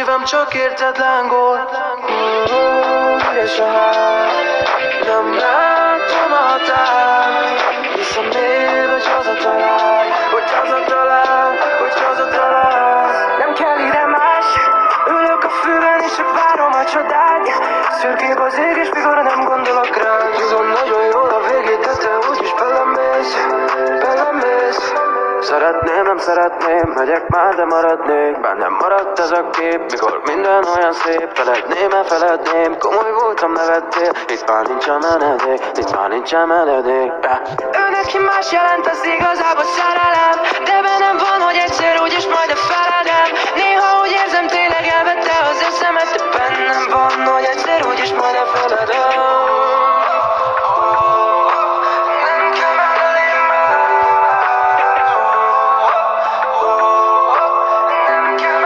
szívem csak érted lángol. És a ház, nem látom a határ. Hiszem még, hogy hazatalálj, hogy hazatalálj, hogy hazatalálj. Nem kell ide más, ülök a fűben és csak várom a csodát. Szürkébb az ég és mikor nem gondolok rád. Tudom nagyon jól a végét, de te úgyis belemész, belemész. Szeretném, nem szeretném, megyek már, de maradnék. Bennem maradt ez a kép, mikor minden olyan szép. Feledném, feledném, komoly voltam, nevettél. Itt már nincsen menedék, itt már nincsen menedék. Ő neki más jelent, az igazából szerelem. De bennem van, hogy egyszer úgyis majd a feledem.